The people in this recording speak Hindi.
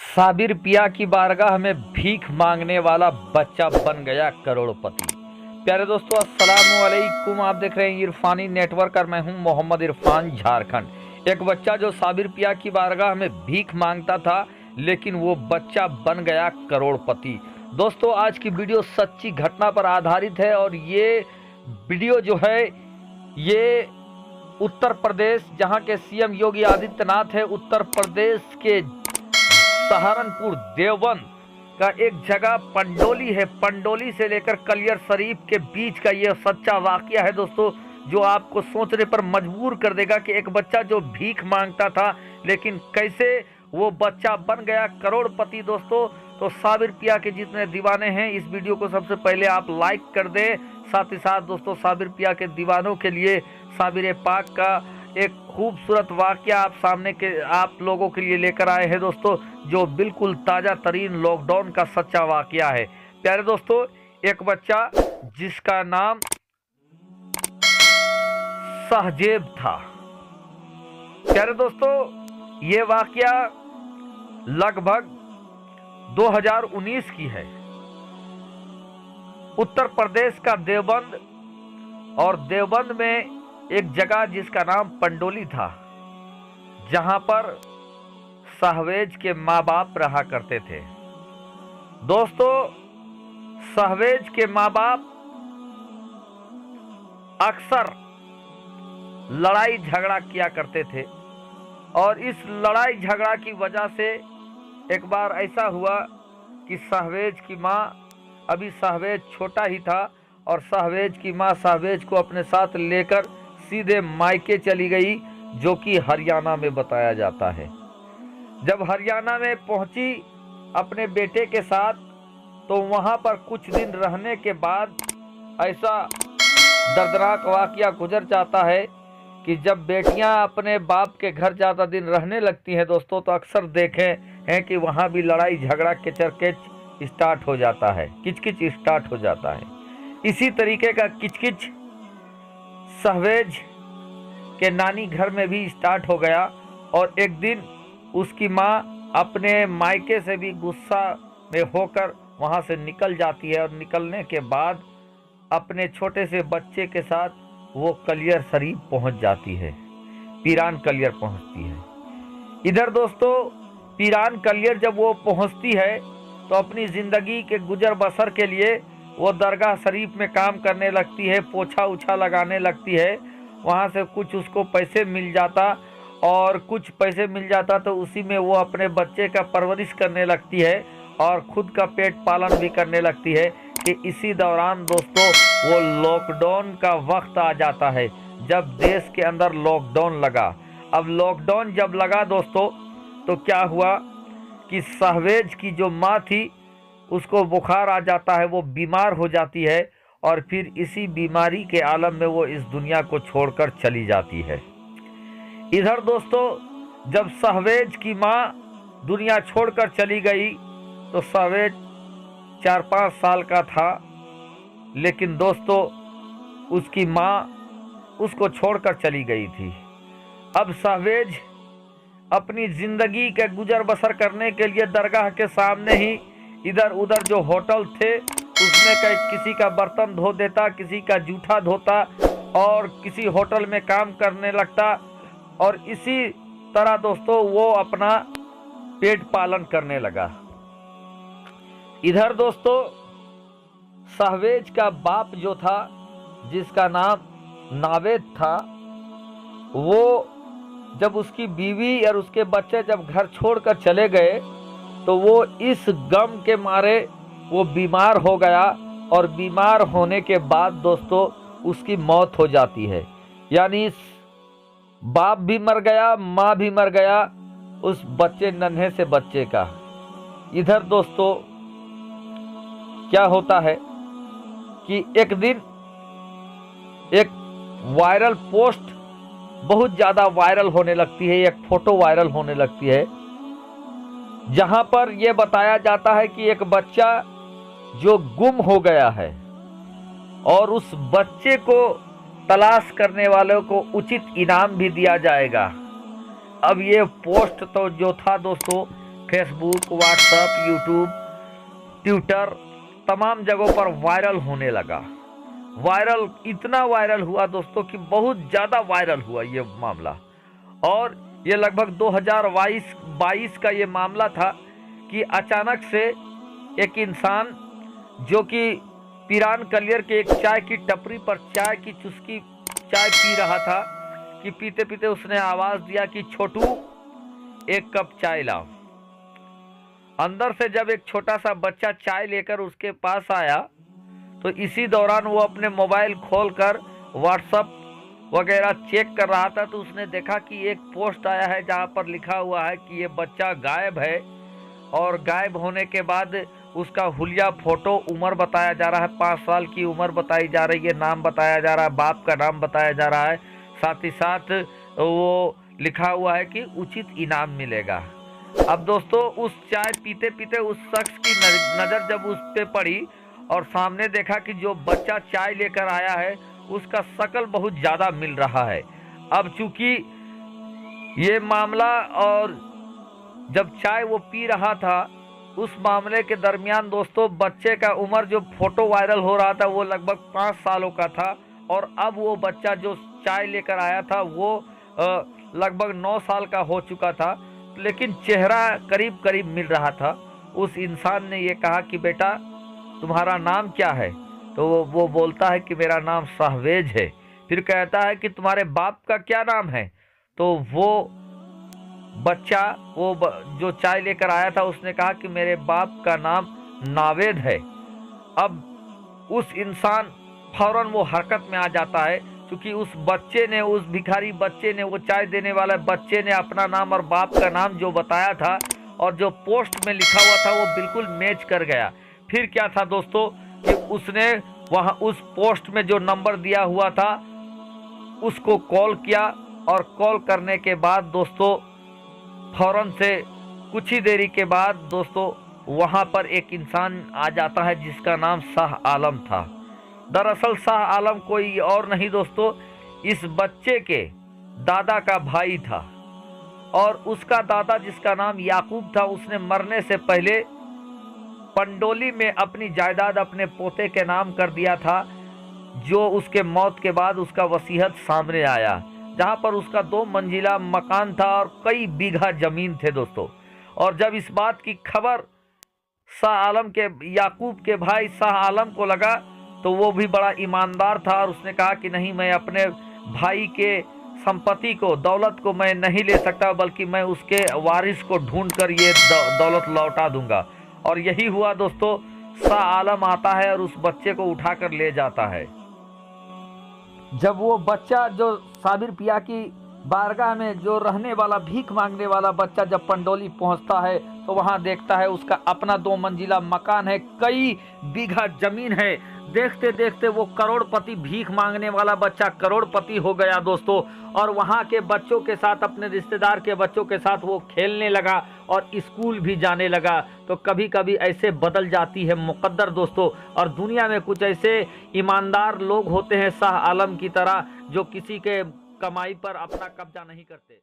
साबिर पिया की बारगाह में भीख मांगने वाला बच्चा बन गया करोड़पति। प्यारे दोस्तों, अस्सलामु अलैकुम। आप देख रहे हैं इरफानी नेटवर्क और मैं हूं मोहम्मद इरफान, झारखंड। एक बच्चा जो साबिर पिया की बारगाह में भीख मांगता था, लेकिन वो बच्चा बन गया करोड़पति। दोस्तों, आज की वीडियो सच्ची घटना पर आधारित है और ये वीडियो जो है ये उत्तर प्रदेश, जहां के सीएम योगी आदित्यनाथ है, उत्तर प्रदेश के सहारनपुर देवबंद का एक जगह पंडोली है, पंडोली से लेकर कलियर शरीफ के बीच का ये सच्चा वाकया है दोस्तों, जो आपको सोचने पर मजबूर कर देगा कि एक बच्चा जो भीख मांगता था, लेकिन कैसे वो बच्चा बन गया करोड़पति। दोस्तों, तो साबिर पिया के जितने दीवाने हैं, इस वीडियो को सबसे पहले आप लाइक कर दें। साथ ही साथ दोस्तों, साबिर पिया के दीवानों के लिए साबिर पाक का एक खूबसूरत वाकया आप लोगों के लिए लेकर आए हैं दोस्तों, जो बिल्कुल ताज़ा तरीन लॉकडाउन का सच्चा वाकया है। प्यारे दोस्तों, एक बच्चा जिसका नाम सहजेब था। प्यारे दोस्तों, ये वाकया लगभग 2019 की है। उत्तर प्रदेश का देवबंद, और देवबंद में एक जगह जिसका नाम पंडोली था, जहां पर सहवेज के माँ बाप रहा करते थे। दोस्तों, सहवेज के माँ बाप अक्सर लड़ाई झगड़ा किया करते थे, और इस लड़ाई झगड़ा की वजह से एक बार ऐसा हुआ कि सहवेज की माँ, अभी सहवेज छोटा ही था, और सहवेज की माँ सहवेज को अपने साथ लेकर सीधे मायके चली गई, जो कि हरियाणा में बताया जाता है। जब हरियाणा में पहुंची अपने बेटे के साथ, तो वहां पर कुछ दिन रहने के बाद ऐसा दर्दनाक वाकया गुजर जाता है कि जब बेटियां अपने बाप के घर ज़्यादा दिन रहने लगती हैं दोस्तों, तो अक्सर देखें हैं कि वहां भी लड़ाई झगड़ा किचकिच स्टार्ट हो जाता है, किचकिच स्टार्ट हो जाता है। इसी तरीके का किचकिच सहवेज के नानी घर में भी स्टार्ट हो गया, और एक दिन उसकी माँ अपने मायके से भी गुस्सा में होकर वहाँ से निकल जाती है, और निकलने के बाद अपने छोटे से बच्चे के साथ वो कलियर शरीफ पहुँच जाती है, पीरान कलियर पहुँचती है। इधर दोस्तों, पीरान कलियर जब वो पहुँचती है, तो अपनी ज़िंदगी के गुजर बसर के लिए वो दरगाह शरीफ में काम करने लगती है, पोछा उछा लगाने लगती है। वहाँ से कुछ उसको पैसे मिल जाता, और कुछ पैसे मिल जाता तो उसी में वो अपने बच्चे का परवरिश करने लगती है, और खुद का पेट पालन भी करने लगती है। कि इसी दौरान दोस्तों, वो लॉकडाउन का वक्त आ जाता है, जब देश के अंदर लॉकडाउन लगा। अब लॉकडाउन जब लगा दोस्तों, तो क्या हुआ कि सहवेज की जो माँ थी, उसको बुखार आ जाता है, वो बीमार हो जाती है, और फिर इसी बीमारी के आलम में वो इस दुनिया को छोड़कर चली जाती है। इधर दोस्तों, जब सहवेज की माँ दुनिया छोड़कर चली गई, तो सहवेज 4-5 साल का था, लेकिन दोस्तों उसकी माँ उसको छोड़कर चली गई थी। अब सहवेज अपनी ज़िंदगी के गुजर बसर करने के लिए दरगाह के सामने ही इधर उधर जो होटल थे, उसमें किसी का बर्तन धो देता, किसी का जूठा धोता, और किसी होटल में काम करने लगता, और इसी तरह दोस्तों वो अपना पेट पालन करने लगा। इधर दोस्तों, सहवेज का बाप जो था, जिसका नाम नावेद था, वो जब उसकी बीवी और उसके बच्चे जब घर छोड़कर चले गए, तो वो इस गम के मारे वो बीमार हो गया, और बीमार होने के बाद दोस्तों उसकी मौत हो जाती है। यानी बाप भी मर गया, माँ भी मर गया, उस बच्चे नन्हे से बच्चे का। इधर दोस्तों क्या होता है कि एक दिन एक वायरल पोस्ट बहुत ज़्यादा वायरल होने लगती है, एक फोटो वायरल होने लगती है, जहां पर यह बताया जाता है कि एक बच्चा जो गुम हो गया है, और उस बच्चे को तलाश करने वालों को उचित इनाम भी दिया जाएगा। अब ये पोस्ट तो जो था दोस्तों, फेसबुक, व्हाट्सएप, यूट्यूब, ट्विटर, तमाम जगहों पर वायरल होने लगा। वायरल, इतना वायरल हुआ दोस्तों कि बहुत ज़्यादा वायरल हुआ ये मामला। और ये लगभग 2022 का ये मामला था कि अचानक से एक इंसान जो कि पिरान कलियर के एक चाय की टपरी पर चाय की चुस्की चाय पी रहा था कि पीते पीते उसने आवाज़ दिया कि छोटू एक कप चाय लाओ। अंदर से जब एक छोटा सा बच्चा चाय लेकर उसके पास आया तो इसी दौरान वो अपने मोबाइल खोलकर व्हाट्सएप वगैरह चेक कर रहा था, तो उसने देखा कि एक पोस्ट आया है जहाँ पर लिखा हुआ है कि ये बच्चा गायब है। और गायब होने के बाद उसका हुलिया फोटो, उम्र बताया जा रहा है, 5 साल की उम्र बताई जा रही है, नाम बताया जा रहा है, बाप का नाम बताया जा रहा है, साथ ही साथ वो लिखा हुआ है कि उचित इनाम मिलेगा। अब दोस्तों उस चाय पीते पीते उस शख्स की नज़र जब उस पे पड़ी और सामने देखा कि जो बच्चा चाय लेकर आया है उसका शक्ल बहुत ज़्यादा मिल रहा है। अब चूंकि ये मामला, और जब चाय वो पी रहा था उस मामले के दरमियान दोस्तों बच्चे का उम्र, जो फोटो वायरल हो रहा था, वो लगभग 5 सालों का था। और अब वो बच्चा जो चाय लेकर आया था वो लगभग 9 साल का हो चुका था, लेकिन चेहरा करीब करीब मिल रहा था। उस इंसान ने ये कहा कि बेटा तुम्हारा नाम क्या है? तो वो बोलता है कि मेरा नाम सहवेज है। फिर कहता है कि तुम्हारे बाप का क्या नाम है? तो वो बच्चा, जो चाय लेकर आया था, उसने कहा कि मेरे बाप का नाम नावेद है। अब उस इंसान फौरन वो हरकत में आ जाता है, क्योंकि उस बच्चे ने, उस भिखारी बच्चे ने, वो चाय देने वाले बच्चे ने अपना नाम और बाप का नाम जो बताया था और जो पोस्ट में लिखा हुआ था वो बिल्कुल मैच कर गया। फिर क्या था दोस्तों कि उसने वहाँ उस पोस्ट में जो नंबर दिया हुआ था उसको कॉल किया, और कॉल करने के बाद दोस्तों फौरन से कुछ ही देरी के बाद दोस्तों वहाँ पर एक इंसान आ जाता है जिसका नाम शाह आलम था। दरअसल शाह आलम कोई और नहीं दोस्तों, इस बच्चे के दादा का भाई था। और उसका दादा, जिसका नाम याकूब था, उसने मरने से पहले पंडोली में अपनी जायदाद अपने पोते के नाम कर दिया था, जो उसके मौत के बाद उसका वसीयत सामने आया, जहां पर उसका 2 मंजिला मकान था और कई बीघा जमीन थे दोस्तों। और जब इस बात की खबर शाह आलम के, याकूब के भाई शाह आलम को लगा, तो वो भी बड़ा ईमानदार था और उसने कहा कि नहीं, मैं अपने भाई के संपत्ति को, दौलत को मैं नहीं ले सकता, बल्कि मैं उसके वारिस को ढूंढ कर ये दौलत लौटा दूंगा। और यही हुआ दोस्तों। शाह आलम आता है और उस बच्चे को उठाकर ले जाता है। जब वो बच्चा, जो साबिर पिया की बारगाह में जो रहने वाला, भीख मांगने वाला बच्चा जब पंडोली पहुंचता है तो वहां देखता है उसका अपना 2 मंजिला मकान है, कई बीघा जमीन है। देखते देखते वो करोड़पति, भीख मांगने वाला बच्चा करोड़पति हो गया दोस्तों। और वहाँ के बच्चों के साथ, अपने रिश्तेदार के बच्चों के साथ वो खेलने लगा और स्कूल भी जाने लगा। तो कभी कभी ऐसे बदल जाती है मुकद्दर दोस्तों। और दुनिया में कुछ ऐसे ईमानदार लोग होते हैं शाह आलम की तरह, जो किसी के कमाई पर अपना कब्जा नहीं करते।